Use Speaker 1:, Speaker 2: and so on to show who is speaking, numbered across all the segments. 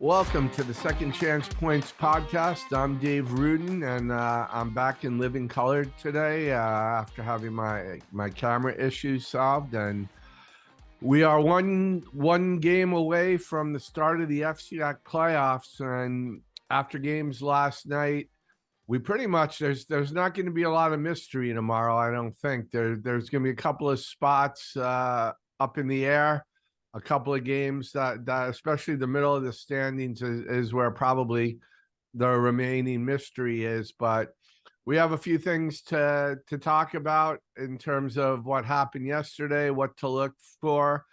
Speaker 1: Welcome to the Second Chance Points podcast. I'm Dave Rudin, and I'm back in living color today after having my camera issues solved. And we are one game away from the start of the FCAC playoffs. And after games last night, we pretty much there's not going to be a lot of mystery tomorrow. I don't think there's going to be a couple of spots up in the air. A couple of games that especially the middle of the standings is where probably the remaining mystery is. But we have a few things to talk about in terms of what happened yesterday, what to look for,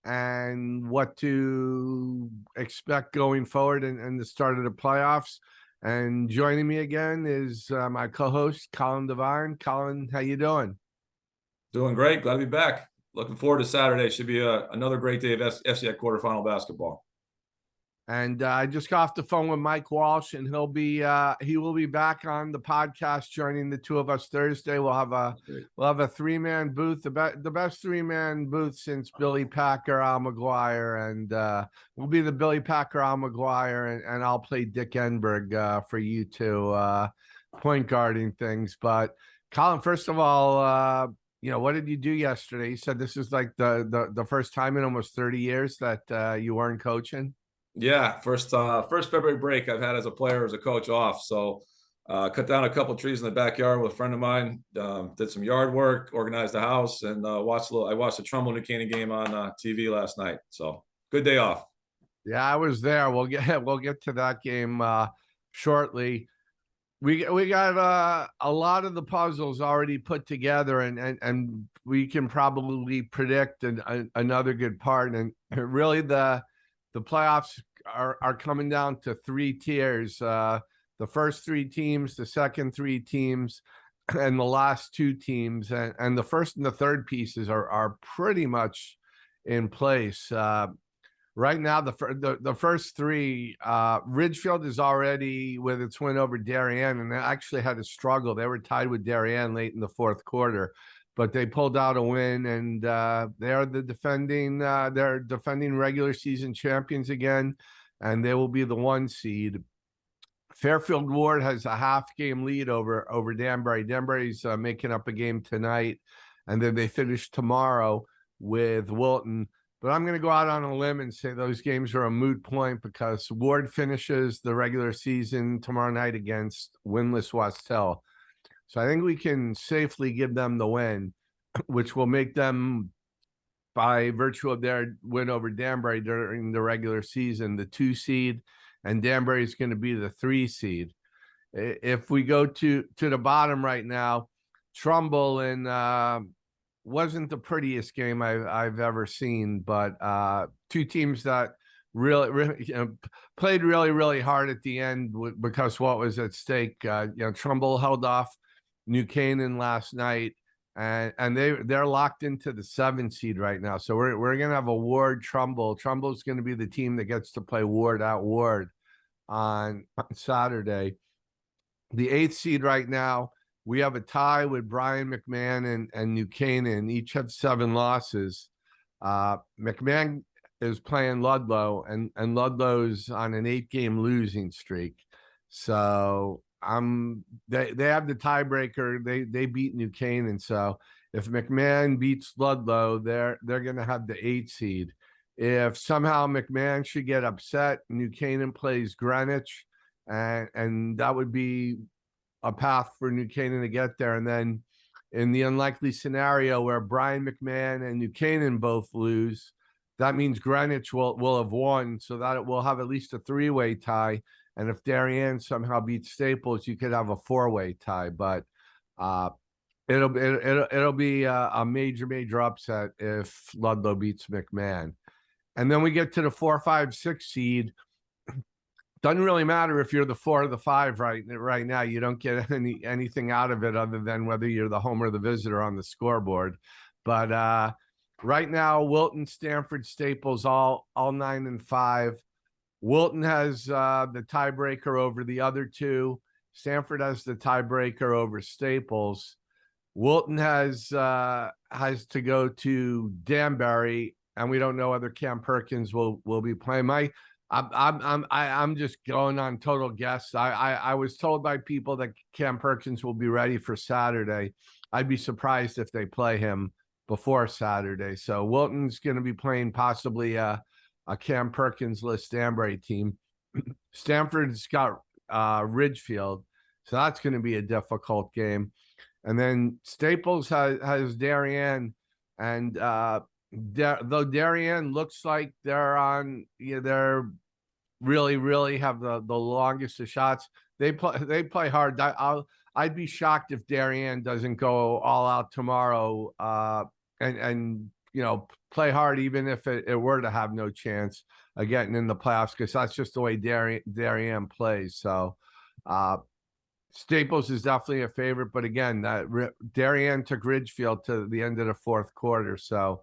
Speaker 1: and what to expect going forward in the start of the playoffs. And joining me again is my co-host, Colin Devine. Colin, how you doing?
Speaker 2: Doing great. Glad to be back. Looking forward to Saturday. Should be another great day of FCAC quarterfinal basketball.
Speaker 1: And I just got off the phone with Mike Walsh, and he will be back on the podcast joining the two of us Thursday. We'll have a three-man booth, the best three-man booth since Billy Packer, Al McGuire, and we'll be the Billy Packer, Al McGuire, and I'll play Dick Enberg for you two point guarding things. But Colin, first of all, what did you do yesterday? You said this is like the first time in almost 30 years that you weren't coaching.
Speaker 2: Yeah, first February break I've had as a player, as a coach off. So cut down a couple trees in the backyard with a friend of mine, did some yard work, organized the house, and I watched the Trumbull New Canaan game on TV last night. So good day off.
Speaker 1: Yeah, I was there. We'll get to that game shortly. We got a lot of the puzzles already put together, and we can probably predict another good part. And really, the playoffs are coming down to three tiers: the first three teams, the second three teams, and the last two teams. And the first and the third pieces are pretty much in place. Right now, the first three, Ridgefield is already with its win over Darien, and they actually had a struggle. They were tied with Darien late in the fourth quarter, but they pulled out a win, and they're defending regular season champions again, and they will be the 1 seed. Fairfield Ward has a half-game lead over Danbury. Danbury's making up a game tonight, and then they finish tomorrow with Wilton. But I'm going to go out on a limb and say those games are a moot point because Ward finishes the regular season tomorrow night against winless Westell. So I think we can safely give them the win, which will make them, by virtue of their win over Danbury during the regular season, the 2 seed, and Danbury is going to be the 3 seed. If we go to the bottom right now, Trumbull and wasn't the prettiest game I've ever seen, but two teams that really played really hard at the end because what was at stake. Trumbull held off New Canaan last night, and they're locked into the 7 seed right now. So we're gonna have a Ward Trumbull. Trumbull's gonna be the team that gets to play Ward at Ward on Saturday. The 8th seed right now, we have a tie with Brian McMahon and New Canaan. Each have 7 losses. McMahon is playing Ludlow, and Ludlow's on an 8-game losing streak. So they have the tiebreaker. They beat New Canaan. So if McMahon beats Ludlow, they're gonna have the 8 seed. If somehow McMahon should get upset, New Canaan plays Greenwich, and that would be a path for New Canaan to get there. And then in the unlikely scenario where Brian McMahon and New Canaan both lose, that means Greenwich will have won, so that it will have at least a 3-way tie. And if Darien somehow beats Staples, you could have a 4-way tie. But it'll be a major upset if Ludlow beats McMahon. And then we get to the 4, 5, 6 seed. Doesn't really matter if you're the 4 or the 5 right now. You don't get anything out of it other than whether you're the home or the visitor on the scoreboard. But right now, Wilton, Stanford, Staples, all 9 and 5. Wilton has the tiebreaker over the other 2. Stanford has the tiebreaker over Staples. Wilton has to go to Danbury, and we don't know whether Cam Perkins will be playing. I'm just going on total guess. I was told by people that Cam Perkins will be ready for Saturday. I'd be surprised if they play him before Saturday. So Wilton's going to be playing possibly a Cam Perkins-less Danbury team. Stanford's got Ridgefield, so that's going to be a difficult game. And then Staples has Darien, and though Darien looks like they're on, they're really have the longest of shots. They play hard. I'd be shocked if Darien doesn't go all out tomorrow, and play hard, even if it were to have no chance of getting in the playoffs, because that's just the way Darien plays. So Staples is definitely a favorite, but again, that Darien took Ridgefield to the end of the fourth quarter. So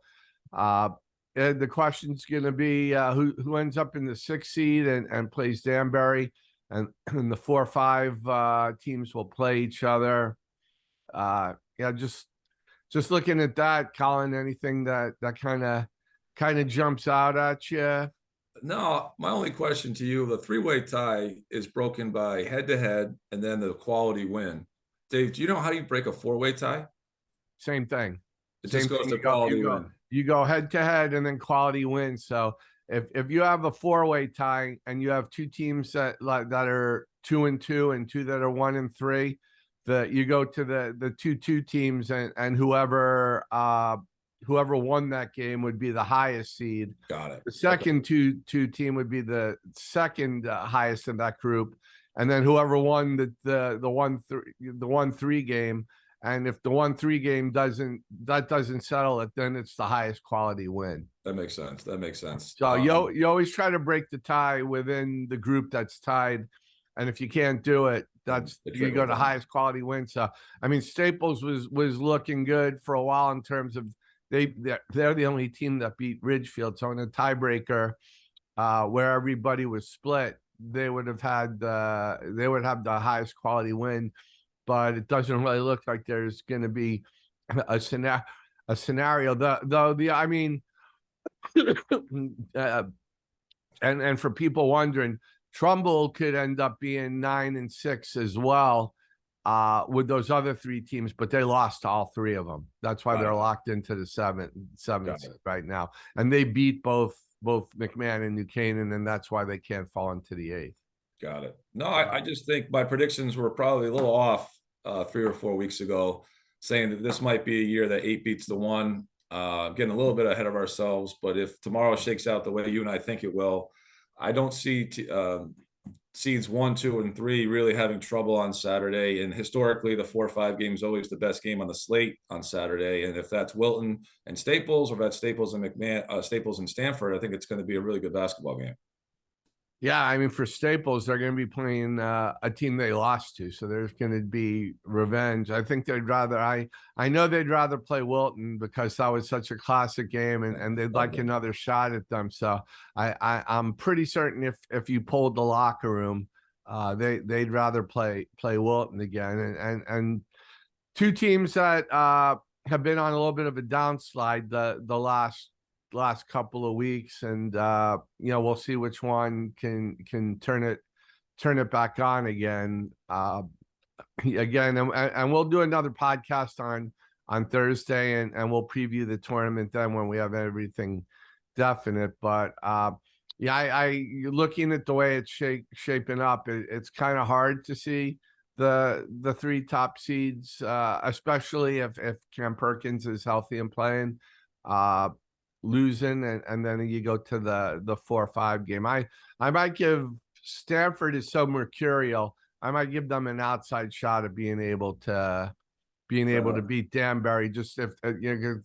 Speaker 1: the question's going to be who ends up in the 6th seed and plays Danbury, and the 4 or 5 teams will play each other. Just looking at that, Colin, anything that kind of jumps out at you?
Speaker 2: No, my only question to you, the three-way tie is broken by head-to-head and then the quality win. Dave, do you know how you break a 4-way tie?
Speaker 1: Same thing.
Speaker 2: It
Speaker 1: Same
Speaker 2: just goes
Speaker 1: thing.
Speaker 2: to quality win.
Speaker 1: You go head to head and then quality wins. So if you have a 4-way tie and you have 2 teams that are 2-2 and 2 that are 1-3, you go to the 2-2 teams, and whoever won that game would be the highest seed.
Speaker 2: Got it.
Speaker 1: The second two team would be the second highest in that group, and then whoever won the 1-3 game. And if the 1-3 game doesn't settle it, then it's the highest quality win.
Speaker 2: That makes sense.
Speaker 1: So you always try to break the tie within the group that's tied, and if you can't do it, you go to highest quality win. So I mean, Staples was looking good for a while in terms of they're the only team that beat Ridgefield. So in a tiebreaker, where everybody was split, they would have the highest quality win. But it doesn't really look like there's going to be a scenario. I mean, and for people wondering, Trumbull could end up being 9-6 as well with those other 3 teams, but they lost to all 3 of them. That's why they're locked into the seventh right now, and they beat both McMahon and New Canaan, and that's why they can't fall into the 8th.
Speaker 2: Got it. No, I just think my predictions were probably a little off 3 or 4 weeks ago, saying that this might be a year that 8 beats the 1. Getting a little bit ahead of ourselves, but if tomorrow shakes out the way you and I think it will, I don't see seeds 1, 2, and 3 really having trouble on Saturday. And historically, the 4-5 game is always the best game on the slate on Saturday. And if that's Wilton and Staples, or if that's Staples and McMahon, Staples and Stanford, I think it's going to be a really good basketball game.
Speaker 1: Yeah, I mean, for Staples, they're going to be playing a team they lost to, so there's going to be revenge. I think they'd rather. I know they'd rather play Wilton because that was such a classic game, and they'd like another shot at them. So I'm pretty certain if you pulled the locker room, they'd rather play Wilton again. And 2 teams that have been on a little bit of a downslide the last couple of weeks, and we'll see which one can turn it back on again. And we'll do another podcast on Thursday, and we'll preview the tournament then when we have everything definite. But you're looking at the way it's shaping up, it's kind of hard to see the 3 top seeds, especially if Cam Perkins is healthy and playing. Losing, and then you go to the 4-5 game. I might give Stanford is so mercurial. I might give them an outside shot of being able to beat Danbury, just if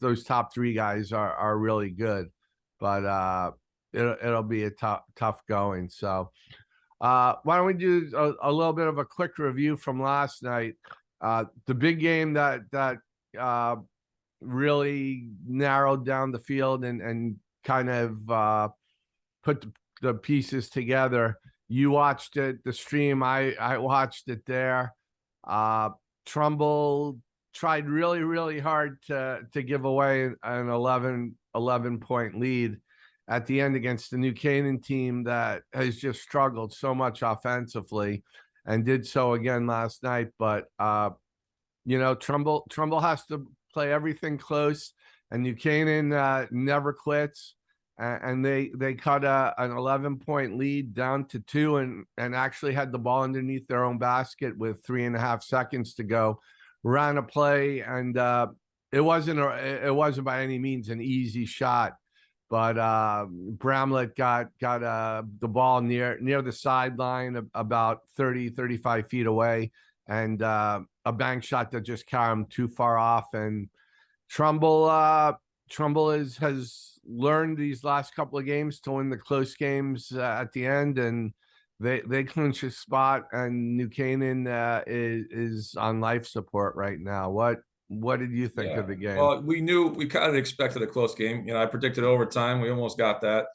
Speaker 1: those top 3 guys are really good. But it'll be a tough going. So why don't we do a little bit of a quick review from last night? The big game that really narrowed down the field and kind of put the pieces together. You watched it, the stream. I watched it there. Trumbull tried really hard to give away an 11 point lead, at the end against the New Canaan team that has just struggled so much offensively, and did so again last night. But Trumbull has to play everything close, and New Canaan never quits. And they cut an 11-point lead down to 2, and actually had the ball underneath their own basket with 3.5 seconds to go. Ran a play, and it wasn't by any means an easy shot, but Bramlett got the ball near the sideline, about 30-35 feet away, and a bank shot that just carried him too far off. And Trumbull has learned these last couple of games to win the close games at the end, and they clinch a spot. And New Canaan is on life support right now. What did you think of the game?
Speaker 2: Well, we kind of expected a close game. I predicted overtime. We almost got that.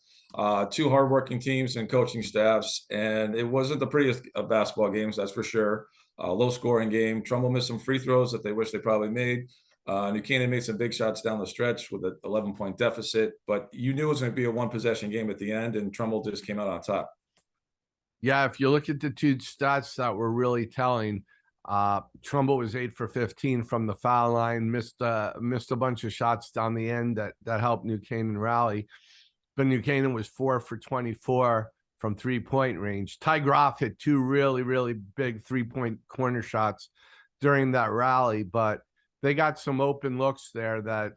Speaker 2: Two hardworking teams and coaching staffs, and it wasn't the prettiest of basketball games, that's for sure. Low scoring game. Trumbull missed some free throws that they wish they probably made. New Canaan made some big shots down the stretch with an 11-point deficit, but you knew it was going to be a 1-possession game at the end, and Trumbull just came out on top.
Speaker 1: Yeah, if you look at the two stats that were really telling, Trumbull was 8 for 15 from the foul line, missed a bunch of shots down the end that helped New Canaan rally. But New Canaan was 4 for 24 from 3-point range. Ty Groff hit 2 really, really big 3-point corner shots during that rally, but they got some open looks there that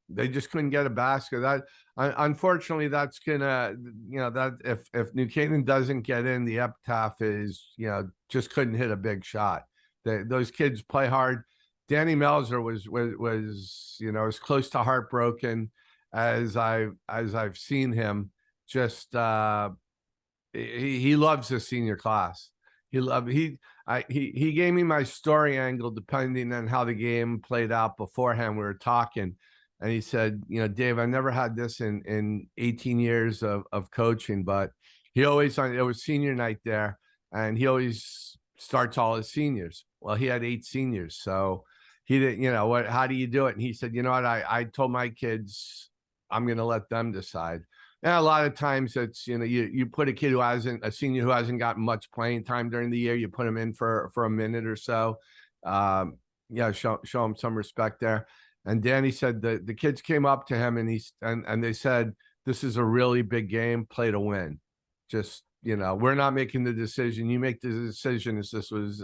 Speaker 1: they just couldn't get a basket. That unfortunately, that's gonna, that if New Canaan doesn't get in, the epitaph is, just couldn't hit a big shot. Those kids play hard. Danny Melzer was as close to heartbroken as I've seen him. Just he loves the senior class. He gave me my story angle depending on how the game played out beforehand. We were talking, and he said, Dave, I never had this in 18 years of coaching, but it was senior night there, and he always starts all his seniors. Well, he had 8 seniors, so he didn't, how do you do it? And he said, I told my kids I'm going to let them decide. And a lot of times it's, you put a senior who hasn't gotten much playing time during the year, you put him in for a minute or so. Show him some respect there. And Danny said the kids came up to him and they said, this is a really big game, play to win. Just, we're not making the decision. You make the decision as this was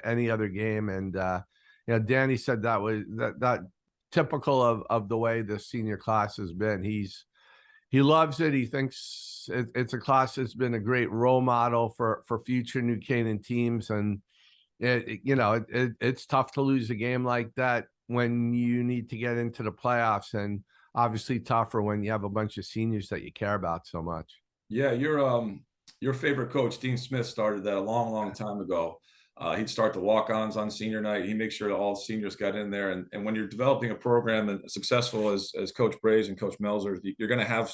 Speaker 1: any other game. And, Danny said that was that typical of the way the senior class has been. He loves it. He thinks it's a class that's been a great role model for future New Canaan teams. And it's tough to lose a game like that when you need to get into the playoffs, and obviously tougher when you have a bunch of seniors that you care about so much.
Speaker 2: Yeah, your favorite coach, Dean Smith, started that a long, long time ago. He'd start the walk-ons on senior night. He'd make sure that all seniors got in there. And when you're developing a program and successful as Coach Braze and Coach Melzer, you're going to have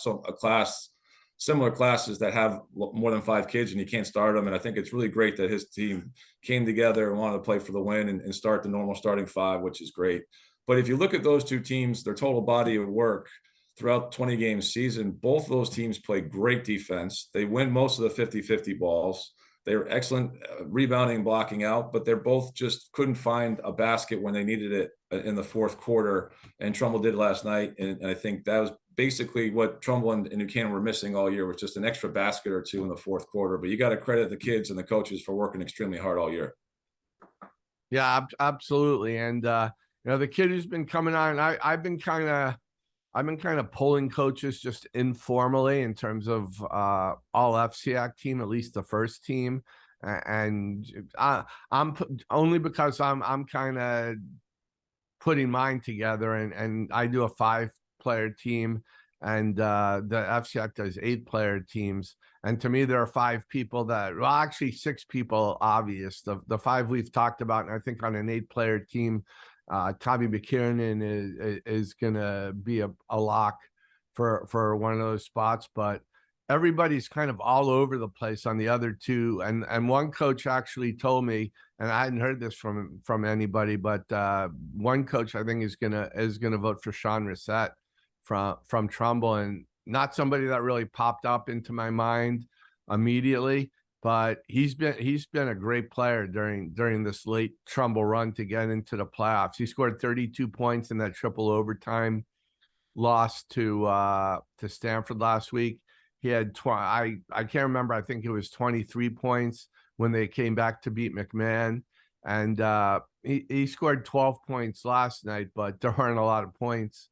Speaker 2: similar classes that have more than 5 kids, and you can't start them. And I think it's really great that his team came together and wanted to play for the win and start the normal starting 5, which is great. But if you look at those two teams, their total body of work throughout the 20-game season, both of those teams play great defense. They win most of the 50-50 balls. They were excellent rebounding and blocking out, but they're both just couldn't find a basket when they needed it in the fourth quarter. And Trumbull did last night. And I think that was basically what Trumbull and New Canaan were missing all year, was just an extra basket or two in the fourth quarter. But you got to credit the kids and the coaches for working extremely hard all year.
Speaker 1: Yeah, absolutely. And, the kid who's been coming on, I've been kind of pulling coaches just informally in terms of all FCAC team, at least the first team. And I'm only because I'm kind of putting mine together, and I do a 5-player team, and the FCAC does 8-player teams. And to me, there are 5 people actually 6 people, obvious. The 5 we've talked about, and I think on an 8-player team, Tommy McKiernan is going to be a lock for one of those spots, but everybody's kind of all over the place on the other 2. And one coach actually told me, and I hadn't heard this from anybody, but one coach I think is gonna vote for Sean Reset from Trumbull, and not somebody that really popped up into my mind immediately, but he's been a great player during this late Trumbull run to get into the playoffs. He scored 32 points in that triple overtime loss to Stanford last week. He had I can't remember. I think it was 23 points when they came back to beat McMahon, and he scored 12 points last night. But there aren't a lot of points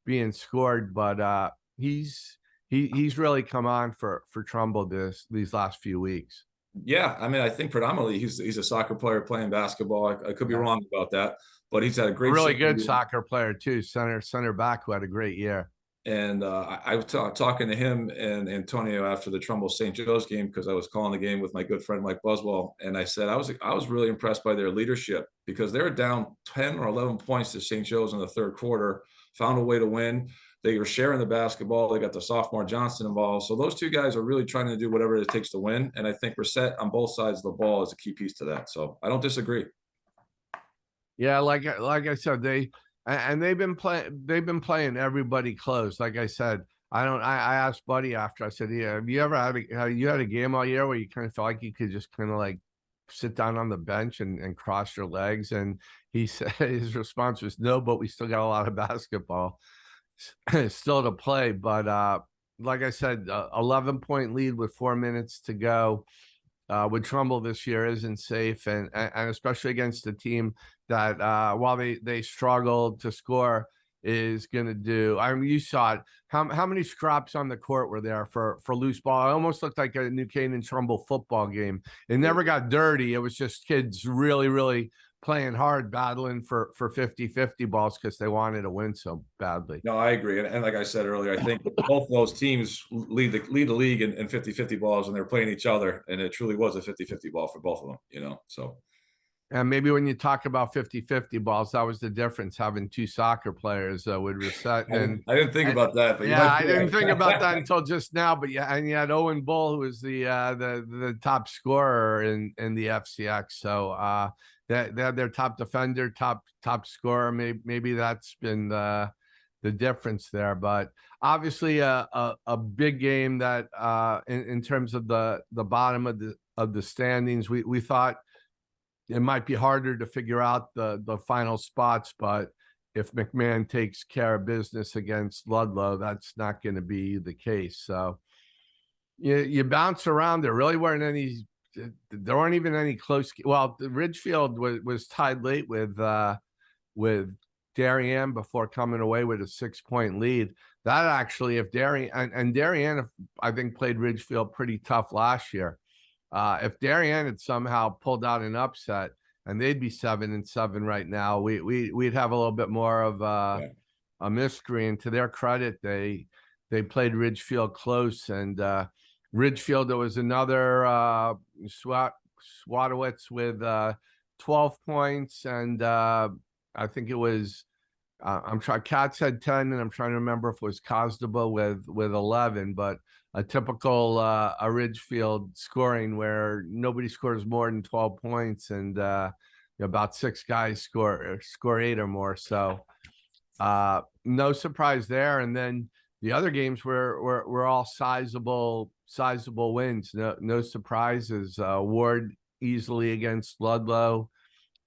Speaker 1: being scored. But he's really come on for Trumbull these last few weeks.
Speaker 2: Yeah, I mean, I think predominantly he's a soccer player playing basketball. I could be wrong about that, but he's had a
Speaker 1: A
Speaker 2: great
Speaker 1: really
Speaker 2: season.
Speaker 1: good soccer player too, center back who had a great year.
Speaker 2: And I was talking to him and Antonio after the Trumbull St. Joe's game, because I was calling the game with my good friend Mike Buswell, and I said I was really impressed by their leadership, because they were down 10 or 11 points to St. Joe's in the third quarter, found a way to win. They were sharing the basketball. They got the sophomore Johnson involved. So those two guys are really trying to do whatever it takes to win. And I think Reset on both sides of the ball is a key piece to that. So I don't disagree.
Speaker 1: Yeah, like I said, they've been playing everybody close. Like I said, I asked Buddy after, I said, yeah, have you ever had a game all year where you kind of felt like you could just kind of like sit down on the bench and cross your legs? And he said his response was no, but we still got a lot of basketball still to play. But like I said, 11-point lead with 4 minutes to go with Trumbull this year isn't safe, and especially against a team that while they struggled to score, is going to do. I mean, you saw it. How many scraps on the court were there for loose ball? It almost looked like a New Canaan Trumbull football game. It never got dirty. It was just kids really playing hard, battling for 50-50 balls because they wanted to win so badly.
Speaker 2: No, I agree. And like I said earlier, I think both of those teams lead the league in 50-50 balls, and they're playing each other. And it truly was a 50-50 ball for both of them, so.
Speaker 1: And maybe when you talk about 50-50 balls, that was the difference, having two soccer players with Reset.
Speaker 2: I didn't think about that, but
Speaker 1: yeah, I didn't think about that until just now. But yeah, and you had Owen Bull, who was the top scorer in the FCX. So they had their top defender, top scorer. Maybe that's been the difference there. But obviously a big game that in terms of the bottom of the standings, we thought it might be harder to figure out the final spots, but if McMahon takes care of business against Ludlow, that's not going to be the case. So you bounce around. There really weren't any. There weren't even any close. Well, Ridgefield was tied late with Darien before coming away with a 6-point lead. That actually, if Darien and Darien, I think, played Ridgefield pretty tough last year. If Darien had somehow pulled out an upset, and they'd be 7-7 right now, we'd have a little bit more of a mystery. And to their credit, they played Ridgefield close, and Ridgefield, there was another Swatowitz with 12 points, and I think it was I'm trying. Katz had 10, and I'm trying to remember if it was Cozdaba with 11, but a typical a Ridgefield scoring where nobody scores more than 12 points, and about 6 guys score 8 or more. So no surprise there. And then the other games were all sizable wins. No surprises. Ward easily against Ludlow.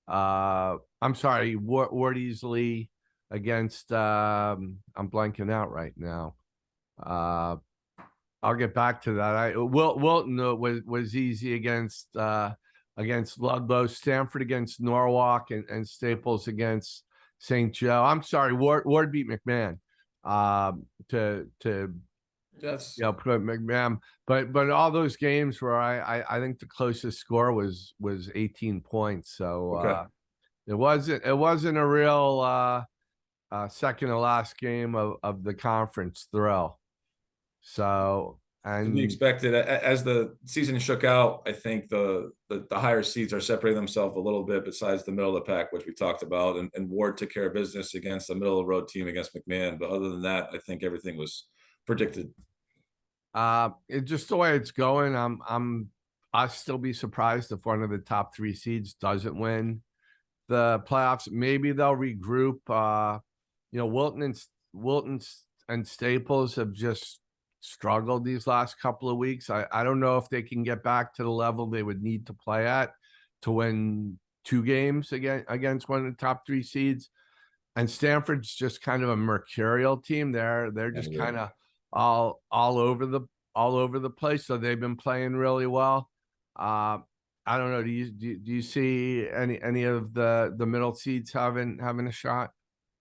Speaker 1: I'm sorry, Ward easily against I'm blanking out right now. I'll get back to that. Wilton was easy against Ludlow, Stanford against Norwalk, and Staples against St. Joe. I'm sorry, Ward beat McMahon to
Speaker 2: Yes.
Speaker 1: put McMahon, but all those games where I think the closest score was 18 points. So
Speaker 2: Okay.
Speaker 1: it wasn't a real second to last game of the conference thrill. So,
Speaker 2: To be
Speaker 1: and
Speaker 2: expected as the season shook out. I think the higher seeds are separating themselves a little bit, besides the middle of the pack, which we talked about, and Ward took care of business against the middle of the road team against McMahon. But other than that, I think everything was predicted.
Speaker 1: it's just the way it's going. I'll still be surprised if one of the top 3 seeds doesn't win the playoffs. Maybe they'll regroup. Wilton and Staples have just struggled these last couple of weeks. I don't know if they can get back to the level they would need to play at to win 2 games against one of the top 3 seeds. And Stanford's just kind of a mercurial team. They're just kind of all over the place. So they've been playing really well. I don't know. Do you see any of the middle seeds having a shot?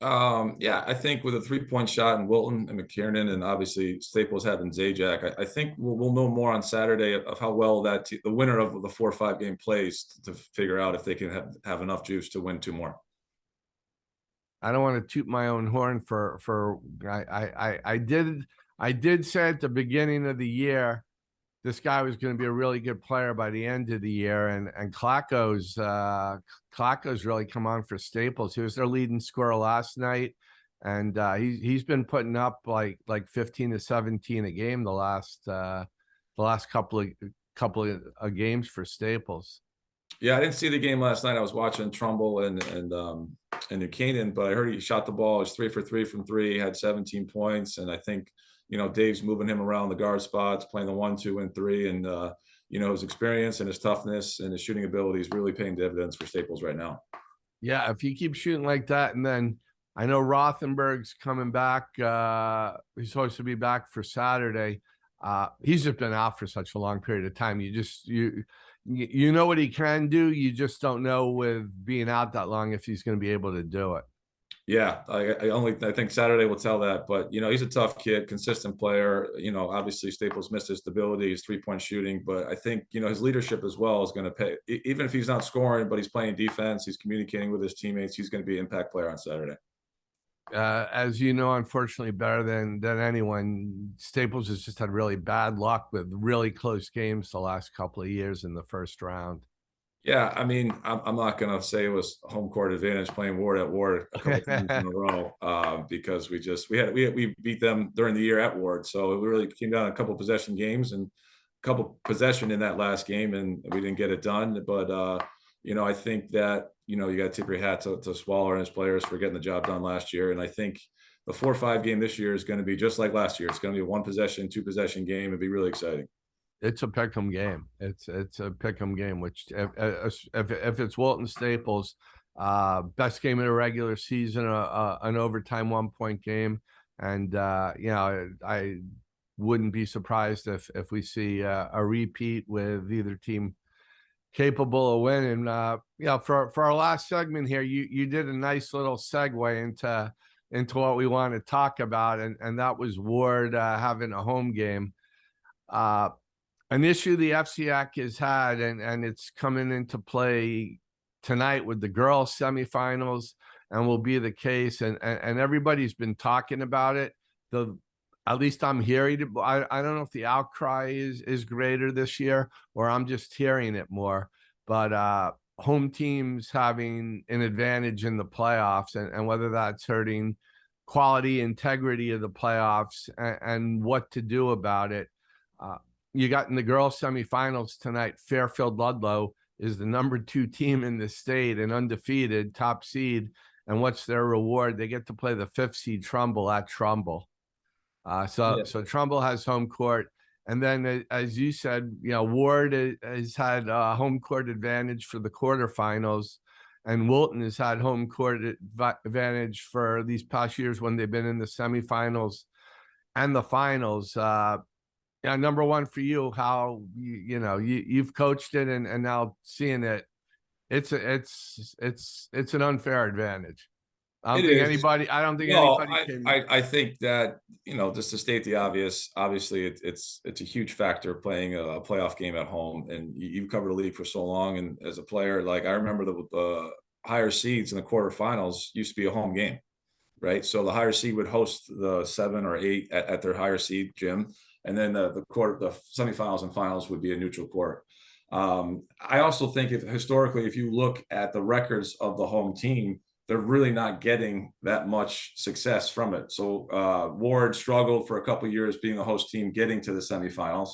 Speaker 2: Yeah, I think with a 3-point shot in Wilton and McKiernan, and obviously Staples having Zajac, I think we'll know more on Saturday of how well the winner of the 4 or 5 game plays to figure out if they can have enough juice to win 2 more.
Speaker 1: I don't want to toot my own horn I did say at the beginning of the year this guy was going to be a really good player by the end of the year, and Klacko's really come on for Staples. He was their leading scorer last night, and he's been putting up like 15 to 17 a game the last couple of games for Staples.
Speaker 2: Yeah, I didn't see the game last night. I was watching Trumbull and New Canaan, but I heard he shot the ball. He was 3 for 3 from 3, had 17 points, and I think Dave's moving him around the guard spots, playing the 1, 2, and 3, and his experience and his toughness and his shooting ability is really paying dividends for Staples right now.
Speaker 1: Yeah, if he keeps shooting like that, and then I know Rothenberg's coming back. He's supposed to be back for Saturday. He's just been out for such a long period of time. You know what he can do. You just don't know with being out that long if he's going to be able to do it.
Speaker 2: Yeah, I think Saturday will tell that, but he's a tough kid, consistent player. Obviously Staples missed his stability, his 3-point shooting, but I think his leadership as well is going to pay. Even if he's not scoring, but he's playing defense, he's communicating with his teammates. He's going to be an impact player on Saturday.
Speaker 1: As you know, unfortunately, better than anyone, Staples has just had really bad luck with really close games the last couple of years in the first round.
Speaker 2: Yeah, I mean, I'm not going to say it was home court advantage playing Ward at Ward a couple times in a row because we beat them during the year at Ward, so it really came down to a couple possession games and a couple possession in that last game, and we didn't get it done. But I think that you got to tip your hat to Swaller and his players for getting the job done last year, and I think the 4 or 5 game this year is going to be just like last year. It's going to be a 1 possession, 2 possession game. It'd be really exciting.
Speaker 1: It's a pick'em game. It's a pick'em game. Which if it's Wilton Staples, best game of the regular season, an overtime 1-point game, and I wouldn't be surprised if we see a repeat with either team capable of winning. For our last segment here, you did a nice little segue into what we want to talk about, and that was Ward having a home game. An issue the FCAC has had, and it's coming into play tonight with the girls semifinals, and will be the case. And everybody's been talking about it. At least I'm hearing it. I don't know if the outcry is greater this year, or I'm just hearing it more. But home teams having an advantage in the playoffs, and whether that's hurting quality, integrity of the playoffs, and what to do about it. You got in the girls semifinals tonight, Fairfield Ludlow is the number 2 team in the state and undefeated, top seed. And what's their reward? They get to play the 5th seed Trumbull at Trumbull. So Trumbull has home court. And then, as you said, Ward has had home court advantage for the quarterfinals, and Wilton has had home court advantage for these past years when they've been in the semifinals and the finals. Number one for you, how you've coached it and now seeing it, it's an unfair advantage. I don't think anybody can.
Speaker 2: I think that just to state the obvious, obviously it's a huge factor playing a playoff game at home, and you've covered the league for so long. And as a player, like I remember the higher seeds in the quarterfinals used to be a home game, right? So the higher seed would host the 7 or 8 at their higher seed gym. And then the semifinals and finals would be a neutral court. I also think historically, if you look at the records of the home team, they're really not getting that much success from it. So Ward struggled for a couple of years being a host team, getting to the semifinals.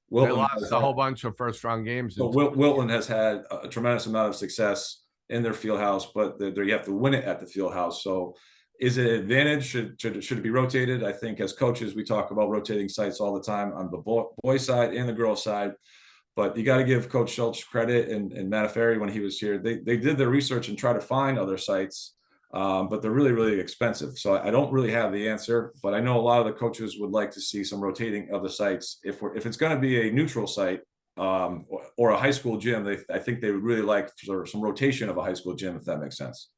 Speaker 1: They lost a whole bunch of first-round games.
Speaker 2: So Wilton has had a tremendous amount of success in their field house, but you have to win it at the field house. So Is it an advantage? Should it be rotated? I think as coaches, we talk about rotating sites all the time on the boy side and the girl side. But you got to give Coach Schultz credit and Matt Ferry when he was here. They did their research and try to find other sites, but they're really, really expensive. So I don't really have the answer, but I know a lot of the coaches would like to see some rotating of the sites. If it's going to be a neutral site or a high school gym, I think they would really like some rotation of a high school gym, if that makes sense.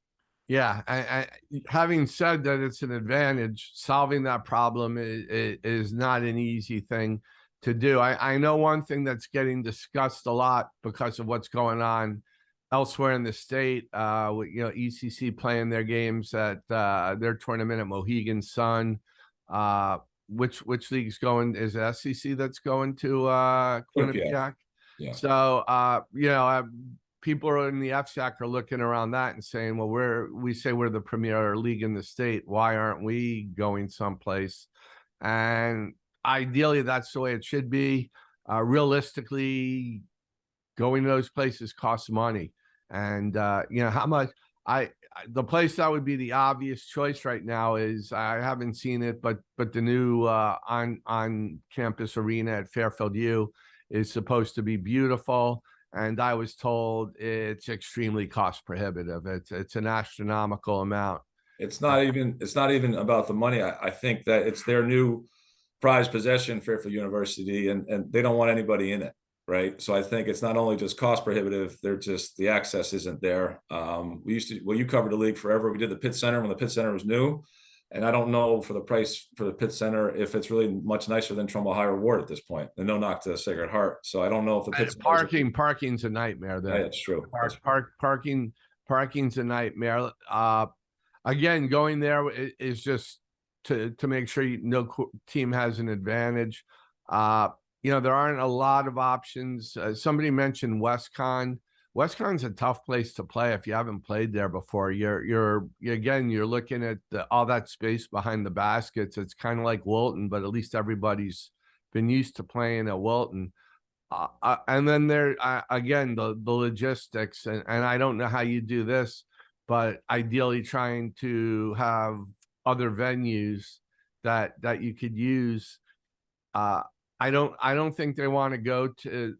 Speaker 1: Yeah, having said that, it's an advantage. Solving that problem is not an easy thing to do. I know one thing that's getting discussed a lot because of what's going on elsewhere in the state. ECC playing their games at their tournament at Mohegan Sun. Which league's going? Is it SEC that's going to Quinnipiac?
Speaker 2: Yeah.
Speaker 1: So people in the FSAC are looking around that and saying, well, we say we're the premier league in the state. Why aren't we going someplace? And ideally, that's the way it should be. Realistically, going to those places costs money. And, how much the place that would be the obvious choice right now is, I haven't seen it, but the new on campus arena at Fairfield U is supposed to be beautiful. And I was told it's extremely cost prohibitive. It's an astronomical amount.
Speaker 2: It's not even about the money. I think that it's their new prized possession, Fairfield University, and they don't want anybody in it, right? So I think it's not only just cost prohibitive, the access isn't there. You covered the league forever. We did the Pitt Center when the Pitt Center was new. And I don't know for the price for the Pitt Center if it's really much nicer than Trumbull Higher Ward at this point. And no knock to Sacred Heart. So I don't know if the Pitt
Speaker 1: parking's a nightmare.
Speaker 2: Yeah, that's true.
Speaker 1: Parking's a nightmare. Again, going there is just to make sure no team has an advantage. There aren't a lot of options. Somebody mentioned WestCon. WestCon's a tough place to play if you haven't played there before. You're looking at all that space behind the baskets. It's kind of like Wilton, but at least everybody's been used to playing at Wilton. And then there again the logistics, and I don't know how you do this, but ideally trying to have other venues that you could use. I don't think they want to go to.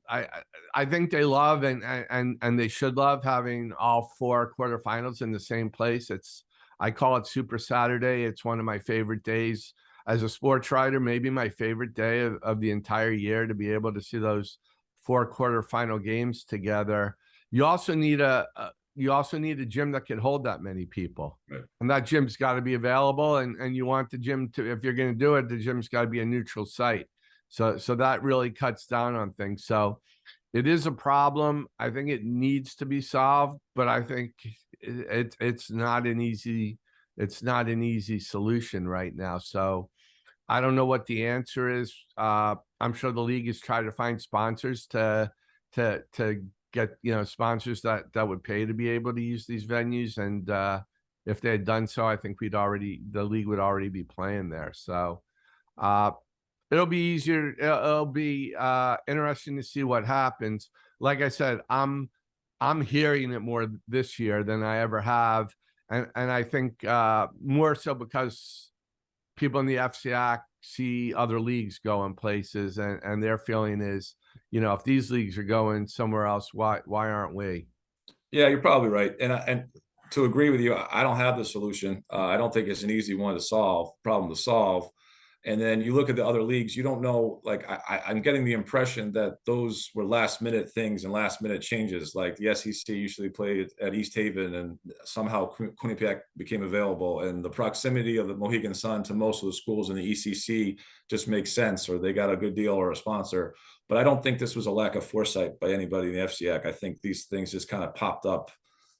Speaker 1: I think they love and they should love having all 4 quarterfinals in the same place. I call it Super Saturday. It's one of my favorite days as a sports writer, maybe my favorite day of the entire year, to be able to see those 4 quarterfinal games together. You also need a gym that can hold that many people, right? And that gym's got to be available. And you want the gym to, if you're going to do it, the gym's got to be a neutral site. So that really cuts down on things. So it is a problem. I think it needs to be solved, but I think it's not an easy solution right now. So I don't know what the answer is. I'm sure the league is trying to find sponsors to get sponsors that would pay to be able to use these venues. And if they had done so, I think the league would already be playing there. So it'll be easier. It'll be interesting to see what happens. Like I said, I'm hearing it more this year than I ever have, and I think more so because people in the FCAC see other leagues going places, and their feeling is, if these leagues are going somewhere else, why aren't we?
Speaker 2: Yeah, you're probably right, and to agree with you, I don't have the solution. I don't think it's an easy problem to solve. And then you look at the other leagues, you don't know, like I'm getting the impression that those were last minute things and last minute changes. Like the SEC usually played at East Haven, and somehow Quinnipiac became available, and the proximity of the Mohegan Sun to most of the schools in the ECC just makes sense, or they got a good deal or a sponsor. But I don't think this was a lack of foresight by anybody in the FCAC. I think these things just kind of popped up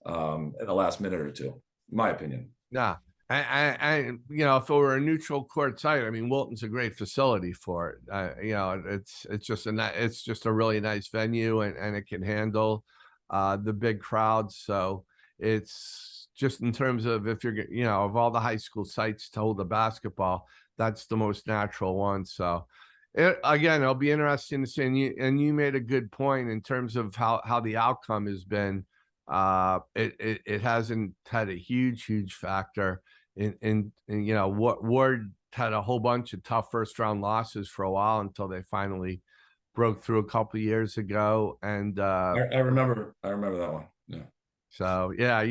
Speaker 2: in the last minute or two, in my opinion.
Speaker 1: Yeah. And if it were a neutral court site, I mean, Wilton's a great facility for it. It's just a really nice venue, and it can handle the big crowds. So it's just, in terms of, if you're, of all the high school sites to hold the basketball, that's the most natural one. So it'll be interesting to see. And you made a good point in terms of how the outcome has been. It hasn't had a huge factor you know, Ward had a whole bunch of tough first round losses for a while until they finally broke through a couple of years ago. And
Speaker 2: I remember that one. Yeah.
Speaker 1: so yeah,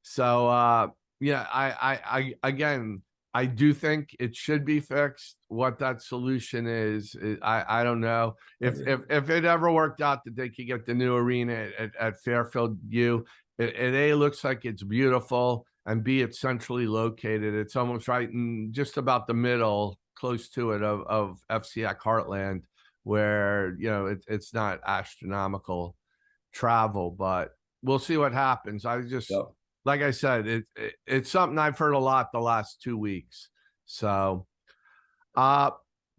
Speaker 1: so yeah, I again, I do think it should be fixed. What that solution is I don't know. If it ever worked out that they could get the new arena at Fairfield U, it A, looks like it's beautiful, and B, it's centrally located. It's almost right in just about the middle, close to it, of FCX Heartland, where, you know, it's not astronomical travel, but we'll see what happens. I just,
Speaker 2: Yep.
Speaker 1: like I said, it's something I've heard a lot the last 2 weeks. So uh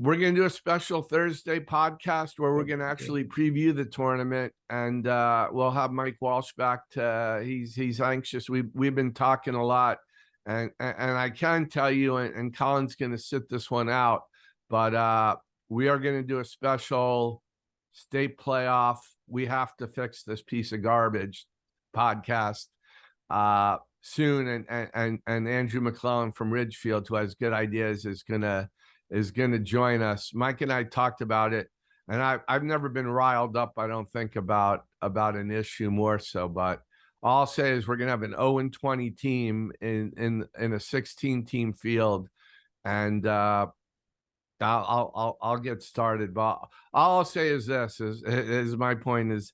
Speaker 1: we're gonna do a special Thursday podcast where we're gonna actually preview the tournament, and we'll have Mike Walsh back to he's anxious. We've been talking a lot, and I can tell you, and Colin's gonna sit this one out, but we are gonna do a special state playoff. We have to fix this piece of garbage podcast soon, and Andrew McClellan from Ridgefield, who has good ideas, is gonna join us. Mike and I talked about it, and I've never been riled up, I don't think, about an issue more so, but all I'll say is we're gonna have an 0-20 team in a 16 team field, and I'll get started, but all I'll say is this is my point is,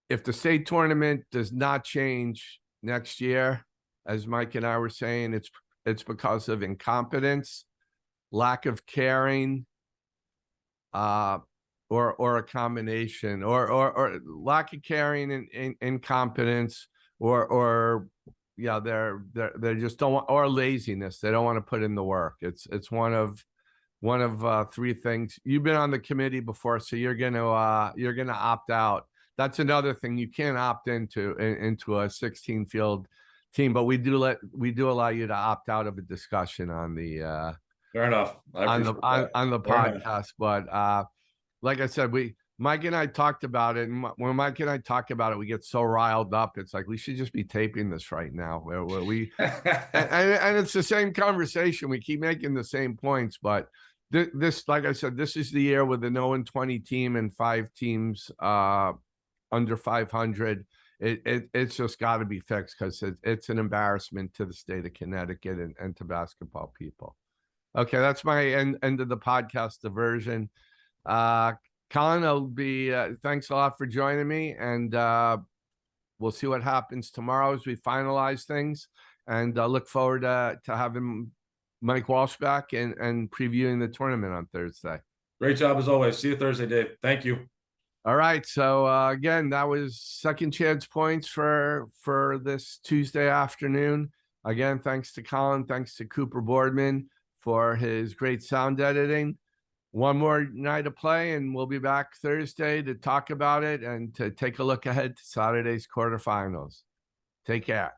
Speaker 1: if the state tournament does not change next year, as Mike and I were saying, it's because of incompetence, lack of caring, or a combination, or lack of caring and incompetence, or yeah, they just don't want, or laziness. They don't want to put in the work. It's one of three things. You've been on the committee before, so you're gonna opt out. That's another thing. You can't opt into a 16 field team, but we do allow you to opt out of a discussion on the
Speaker 2: Fair enough.
Speaker 1: on the
Speaker 2: Fair enough.
Speaker 1: podcast. But like I said, Mike and I talked about it, and when Mike and I talk about it, we get so riled up. It's like we should just be taping this right now. Where we and it's the same conversation. We keep making the same points, but this, like I said, this is the year with an 0-20 team and 5 teams under 500. It's just got to be fixed, because it's an embarrassment to the state of Connecticut and to basketball people. Okay, that's my end of the podcast diversion. Colin, I'll be thanks a lot for joining me, and we'll see what happens tomorrow as we finalize things, and look forward to having Mike Walsh back and previewing the tournament on Thursday.
Speaker 2: Great job as always. See you Thursday, Dave. Thank you.
Speaker 1: All right. So again, that was Second Chance Points for this Tuesday afternoon. Again, thanks to Colin, thanks to Cooper Boardman for his great sound editing. One more night of play, and we'll be back Thursday to talk about it and to take a look ahead to Saturday's quarterfinals. Take care.